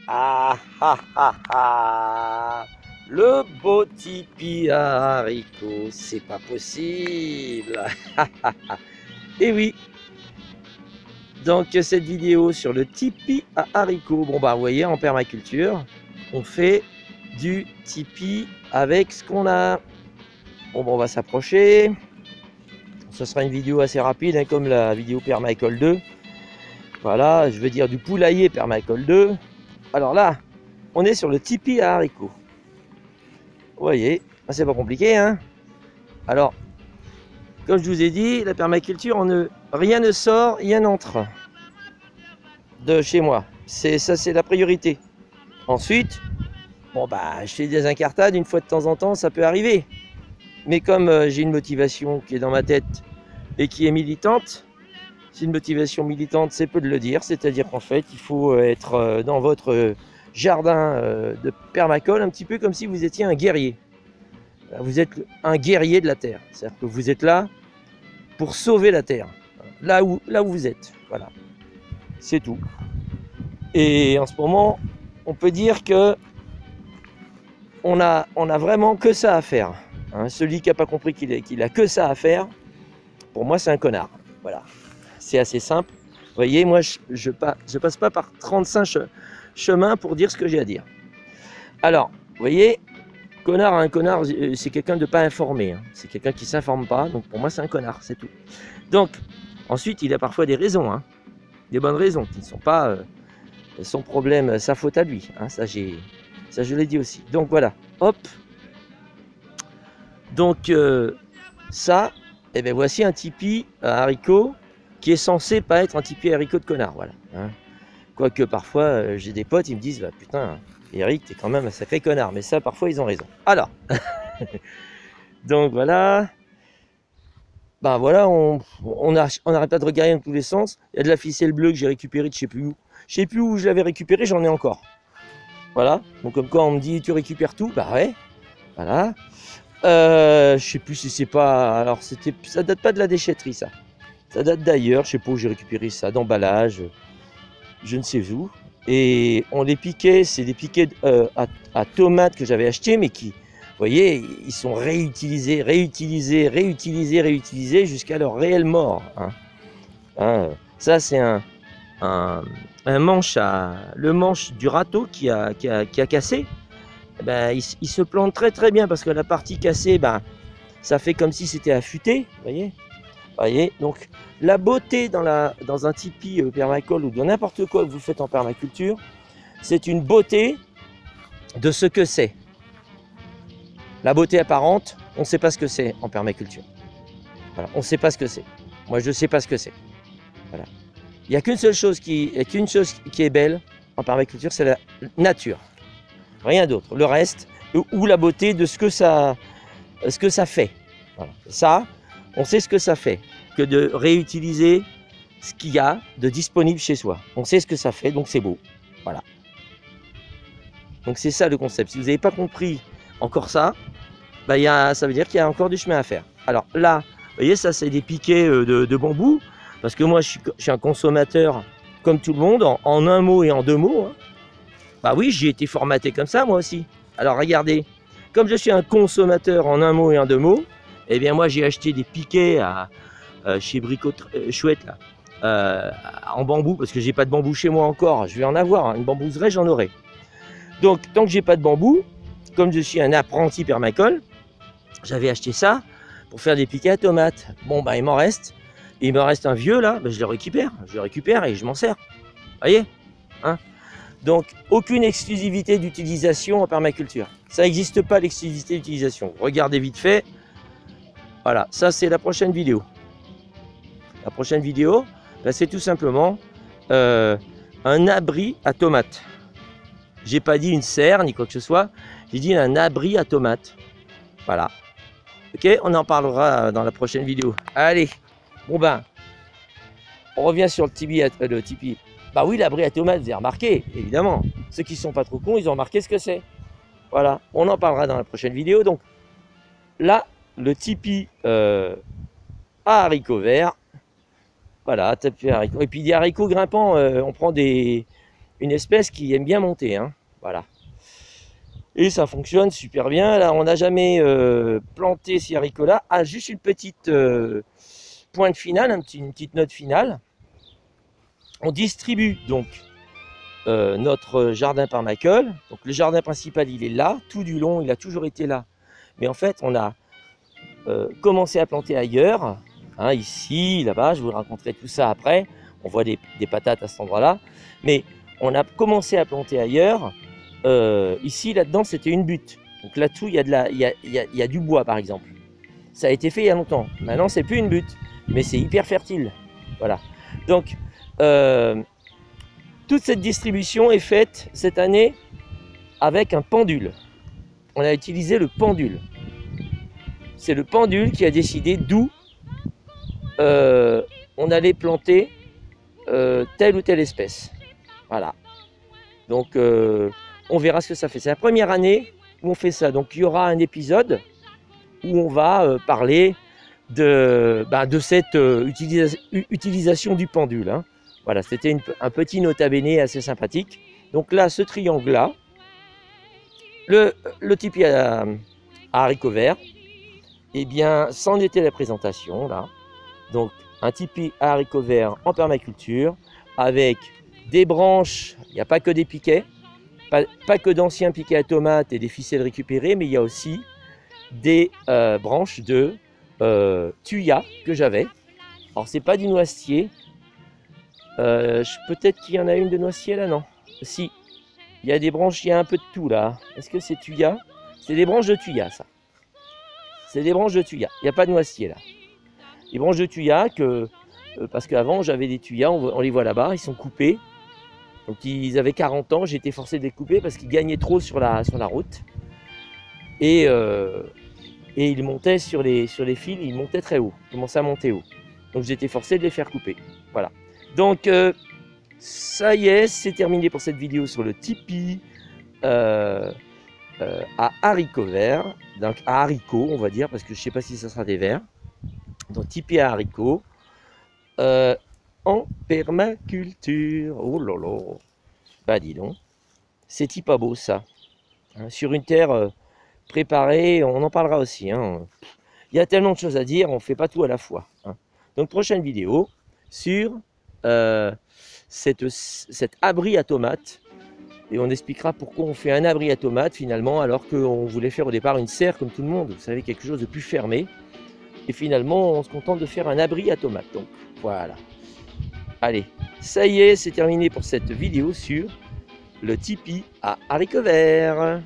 Ah ah ah ah. Le beau tipi à haricots, c'est pas possible. Et oui, donc cette vidéo sur le tipi à haricots. Bon bah vous voyez, en permaculture, on fait du tipi avec ce qu'on a. Bon bah, on va s'approcher. Ce sera une vidéo assez rapide, hein, comme la vidéo Permaécole 2. Voilà, je veux dire du poulailler Permaécole 2. Alors là, on est sur le tipi à haricots. Vous voyez, c'est pas compliqué, hein. Alors, comme je vous ai dit, la permaculture, rien ne sort, rien n'entre de chez moi. Ça, c'est la priorité. Ensuite, bon bah, je fais des incartades une fois de temps en temps, ça peut arriver. Mais comme j'ai une motivation qui est dans ma tête et qui est militante, c'est une motivation militante, c'est peu de le dire. C'est-à-dire qu'en fait, il faut être dans votre jardin de permacole un petit peu comme si vous étiez un guerrier. Vous êtes un guerrier de la terre. C'est-à-dire que vous êtes là pour sauver la terre. Là où vous êtes. Voilà. C'est tout. Et en ce moment, on peut dire que on a vraiment que ça à faire. Hein, celui qui n'a pas compris qu'il a que ça à faire, pour moi, c'est un connard. Voilà. C'est assez simple. Vous voyez, moi, je passe pas par 35 chemins pour dire ce que j'ai à dire. Alors, vous voyez, un connard, c'est quelqu'un de pas informé. Hein. C'est quelqu'un qui s'informe pas. Donc, pour moi, c'est un connard, c'est tout. Donc, ensuite, il a parfois des raisons. Hein, des bonnes raisons qui ne sont pas son problème, sa faute à lui. Hein, ça, je l'ai dit aussi. Donc, voilà. Hop. Donc, ça, et bien voici un tipi à haricots qui est censé pas être un tipi à haricots de connard. Voilà. Hein. Quoique parfois, j'ai des potes, ils me disent, bah, putain, Eric, t'es quand même un sacré connard. Mais ça, parfois, ils ont raison. Alors, donc voilà. Ben voilà, on n'arrête pas de regarder dans tous les sens. Il y a de la ficelle bleue que j'ai récupérée de je sais plus où. Je sais plus où je l'avais récupérée, j'en ai encore. Voilà. Donc comme quoi on me dit tu récupères tout, bah ouais. Voilà. Je sais plus si c'est pas. Alors ça date pas de la déchetterie ça. Ça date d'ailleurs, je sais pas où j'ai récupéré ça, d'emballage, je ne sais où. Et on les piquait, c'est des piquets à tomates que j'avais acheté, mais qui, vous voyez, ils sont réutilisés jusqu'à leur réelle mort. Hein. Hein, ça, c'est un manche le manche du râteau qui a cassé. Ben, il se plante très très bien parce que la partie cassée, ben, ça fait comme si c'était affûté. Vous voyez, donc la beauté dans un tipi permacole ou dans n'importe quoi que vous faites en permaculture, c'est une beauté de ce que c'est. La beauté apparente, on ne sait pas ce que c'est en permaculture. Voilà, on ne sait pas ce que c'est. Moi, je ne sais pas ce que c'est. Voilà. Il n'y a qu'une seule chose qui est belle en permaculture, c'est la nature. Rien d'autre. Le reste, ou la beauté de ce que ça fait. Voilà. Ça, on sait ce que ça fait, que de réutiliser ce qu'il y a de disponible chez soi. On sait ce que ça fait, donc c'est beau. Voilà. Donc c'est ça le concept. Si vous n'avez pas compris encore ça, bah ça veut dire qu'il y a encore du chemin à faire. Alors là, vous voyez, ça c'est des piquets de bambou, parce que moi je suis un consommateur comme tout le monde, en un mot et en deux mots. Hein. Bah oui, j'ai été formaté comme ça moi aussi. Alors regardez, comme je suis un consommateur en un mot et en deux mots, eh bien moi j'ai acheté des piquets chez Brico Chouette là, en bambou, parce que j'ai pas de bambou chez moi encore. Je vais en avoir, hein. Une bambouserie j'en aurai. Donc tant que j'ai pas de bambou, comme je suis un apprenti permacole, j'avais acheté ça pour faire des piquets à tomates. Bon bah il m'en reste un vieux là, bah, je le récupère et je m'en sers. Vous voyez, hein? Donc aucune exclusivité d'utilisation en permaculture. Ça n'existe pas l'exclusivité d'utilisation. Regardez vite fait. Voilà, ça c'est la prochaine vidéo. La prochaine vidéo, bah, c'est tout simplement un abri à tomates. J'ai pas dit une serre ni quoi que ce soit, j'ai dit un abri à tomates. Voilà. Ok, on en parlera dans la prochaine vidéo. Allez, bon ben, on revient sur le tipi. Bah oui, l'abri à tomates, vous avez remarqué, évidemment. Ceux qui sont pas trop cons, ils ont remarqué ce que c'est. Voilà, on en parlera dans la prochaine vidéo. Donc là, le tipi à haricots verts. Voilà, tapis haricots. Et puis des haricots grimpants, on prend des une espèce qui aime bien monter, hein. Voilà. Et ça fonctionne super bien. Là, on n'a jamais planté ces haricots-là. Ah, juste une petite pointe finale, une petite note finale. On distribue donc notre jardin permacole. Donc le jardin principal, il est là, tout du long, il a toujours été là. Mais en fait, on a commencé à planter ailleurs, hein, ici, là-bas, je vous raconterai tout ça après. On voit des patates à cet endroit-là. Mais on a commencé à planter ailleurs. Ici, là-dedans, c'était une butte. Donc là-dessous, il y a du bois, par exemple. Ça a été fait il y a longtemps. Maintenant, c'est plus une butte, mais c'est hyper fertile. Voilà. Donc, toute cette distribution est faite cette année avec un pendule. On a utilisé le pendule. C'est le pendule qui a décidé d'où on allait planter telle ou telle espèce. Voilà. Donc, on verra ce que ça fait. C'est la première année où on fait ça. Donc, il y aura un épisode où on va parler de cette utilisation du pendule, hein. Voilà, c'était un petit nota bene assez sympathique. Donc là, ce triangle-là, le tipi à haricots verts, eh bien, c'en était la présentation, là. Donc, un tipi à haricots verts en permaculture, avec des branches, il n'y a pas que des piquets, pas que d'anciens piquets à tomates et des ficelles récupérées, mais il y a aussi des branches de thuya que j'avais. Alors, c'est pas du noisetier. Peut-être qu'il y en a une de noisetier là, non? Si, il y a des branches, il y a un peu de tout là. Est-ce que c'est thuya? C'est des branches de thuya, ça. C'est des branches de thuya. Il n'y a pas de noisetier là. Les branches de thuya, parce qu'avant j'avais des thuyas, on les voit là-bas, ils sont coupés. Donc ils avaient 40 ans, j'ai été forcé de les couper parce qu'ils gagnaient trop sur la route. Et ils montaient sur les fils, ils montaient très haut, ils commençaient à monter haut. Donc j'ai été forcé de les faire couper. Voilà. Donc ça y est, c'est terminé pour cette vidéo sur le tipi à haricots verts. Donc à haricots, on va dire, parce que je ne sais pas si ça sera des verts. Donc tipi à haricots en permaculture. Oh là là. Bah dis donc, c'est pas beau ça. Hein, sur une terre préparée, on en parlera aussi. Hein. Il y a tellement de choses à dire, on ne fait pas tout à la fois. Hein. Donc prochaine vidéo sur cet abri à tomates. Et on expliquera pourquoi on fait un abri à tomates finalement, alors qu'on voulait faire au départ une serre comme tout le monde. Vous savez, quelque chose de plus fermé. Et finalement, on se contente de faire un abri à tomates. Donc voilà. Allez, ça y est, c'est terminé pour cette vidéo sur le tipi à haricots verts.